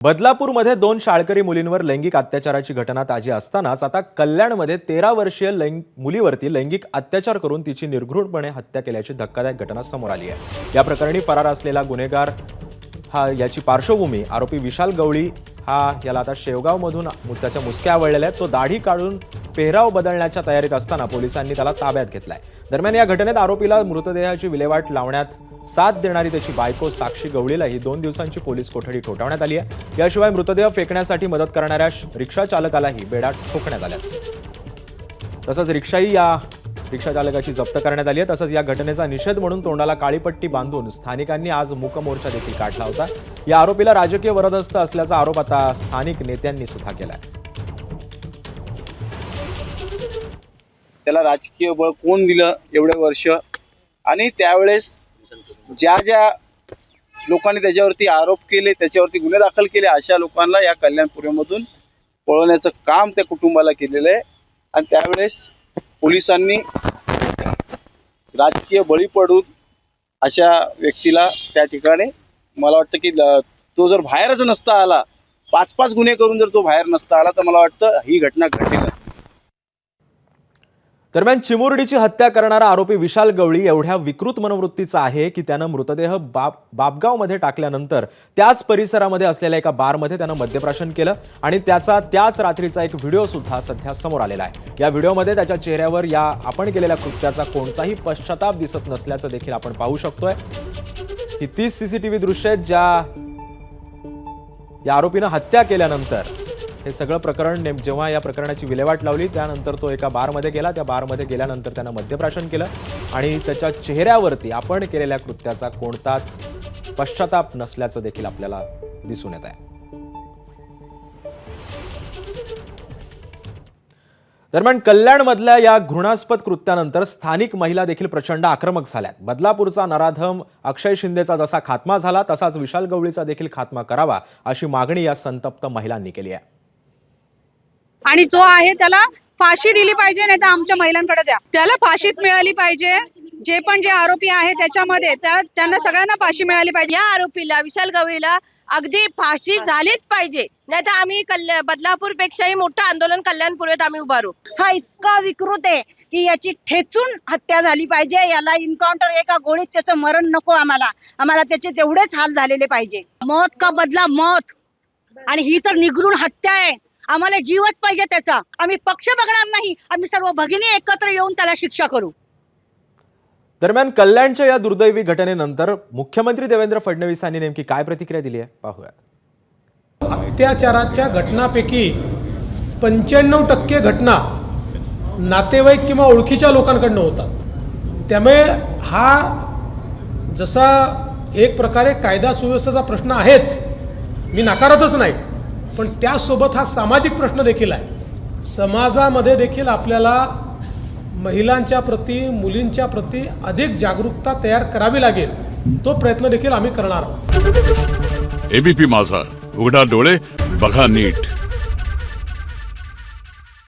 बदलापूरमध्ये 2 शाळकरी मुलींवर लैंगिक अत्याचाराची घटना ताजी असतानाच आता कल्याणमध्ये 13 वर्षीय मुलीवरती लैंगिक अत्याचार करून तिची निर्घृणपणे हत्या केल्याची धक्कादायक घटना समोर आली आहे। या प्रकरणी फरार असलेला गुन्हेगार याची पार्श्वभूमी आरोपी विशाल गवळी याला आता शेवगावमधून त्याच्या मुसक्या आवळलेल्या आहेत। तो दाढी काढून पेहराव बदलण्याच्या तयारीत असताना पोलिसांनी त्याला ताब्यात घेतलाय। दरम्यान या घटनेत आरोपीला मृतदेहाची विल्हेवाट लावण्यात साथ देणारी त्याची बायको साक्षी गवळीलाही 2 दिवसांची पोलीस कोठडी ठोठावण्यात आली आहे। याशिवाय मृतदेह फेकण्यासाठी मदत करणाऱ्या रिक्षा चालकालाही बेड्या ठोकण्यात आल्या। तसंच रिक्षा चालकाची जप्त करण्यात आली आहे। तसंच या घटनेचा निषेध म्हणून तोंडाला काळीपट्टी बांधून स्थानिकांनी आज मूक मोर्चा देखील काढला होता। या आरोपीला राजकीय वरदहस्त असल्याचा आरोप आता स्थानिक नेत्यांनी सुद्धा केलाय। त्याला राजकीय बळ कोण दिलं एवढे वर्ष, आणि त्यावेळेस ज्या ज्या लोकांनी त्याच्यावरती आरोप केले, त्याच्यावरती गुन्हे दाखल केले, अशा लोकांना या कल्याणपुरीमधून पळवण्याचं काम त्या कुटुंबाला केलेलं आहे। आणि त्यावेळेस पोलिसांनी राजकीय बळी पडून अशा व्यक्तीला त्या ठिकाणी, मला वाटतं की तो जर बाहेरच नसता आला, 5-5 गुन्हे करून जर तो बाहेर नसता आला, तर मला वाटतं ही घटना घडली नसती। दरम्यान चिमुरडीची हत्या करणारा आरोपी विशाल गवळी एवढ्या विकृत मनोवृत्तीचा आहे की त्यानं मृतदेह बाबगावमध्ये टाकल्यानंतर त्याच परिसरामध्ये असलेल्या एका बारमध्ये त्यानं मद्यप्राशन केलं आणि त्याच रात्रीचा एक व्हिडिओ सुद्धा सध्या समोर आलेला आहे। या व्हिडिओमध्ये त्याच्या चेहऱ्यावर या आपण केलेल्या कृत्याचा कोणताही पश्चाताप दिसत नसल्याचं देखील आपण पाहू शकतोय। ही 30 सीसीटीव्ही दृश्य आहेत ज्या या आरोपीनं हत्या केल्यानंतर हे सगळं प्रकरण जेव्हा या प्रकरणाची विल्हेवाट लावली त्यानंतर तो एका बारमध्ये गेला। त्या बारमध्ये गेल्यानंतर त्यानं मद्यप्राशन केलं आणि त्याच्या चेहऱ्यावरती आपण केलेल्या कृत्याचा कोणताच पश्चाताप नसल्याचं देखील आपल्याला दिसून येत आहे। दरम्यान कल्याणमधल्या या घृणास्पद कृत्यानंतर स्थानिक महिला देखील प्रचंड आक्रमक झाल्यात। बदलापूरचा नराधम अक्षय शिंदेचा जसा खात्मा झाला तसाच विशाल गवळीचा देखील खात्मा करावा अशी मागणी या संतप्त महिलांनी केली आहे। आणि जो आहे त्याला फाशी दिली पाहिजे, नाही तर आमच्या महिलांकडे द्या, त्याला फाशीच मिळाली पाहिजे। जे आरोपी आहे त्याच्यामध्ये त्यांना सगळ्यांना फाशी मिळाली पाहिजे। या आरोपीला विशाल गवळीला अगदी फाशी झालीच पाहिजे, नाही तर आम्ही बदलापूर पेक्षाही मोठं आंदोलन कल्याणपुरीत आम्ही उभारू। हा इतका विकृत आहे की याची ठेचून हत्या झाली पाहिजे। याला इन्काउंटर, एका गोळीत त्याचं मरण नको, आम्हाला त्याचे तेवढेच हाल झालेले पाहिजे। मौत का बदला मौत, आणि ही तर निगृण हत्या आहे। आम्हाला जीवच पाहिजे त्याचा। आम्ही पक्ष बघणार नाही, आम्ही सर्व भगिनी एकत्र येऊन त्याला शिक्षा करू। दरम्यान कल्याणच्या या दुर्दैवी घटनेनंतर मुख्यमंत्री देवेंद्र फडणवीसांनी नेमकी काय प्रतिक्रिया दिली आहे पाहूयात। अत्याचाराच्या घटनापैकी 95% घटना नातेवाईक किंवा ओळखीच्या लोकांकडनं होतात। त्यामुळे हा जसा एक प्रकारे कायदा सुव्यवस्थेचा प्रश्न आहेच, मी नाकारतच नाही, पण त्यासोबत हा सामाजिक प्रश्न देखील आहे। समाजामध्ये देखील आपल्याला महिलांच्या प्रती, मुलींच्या प्रती अधिक जागरूकता तयार करावी लागेल। तो प्रयत्न देखील आम्ही करणार आहोत। एबीपी माझा, उघडा डोळे बघा नीट।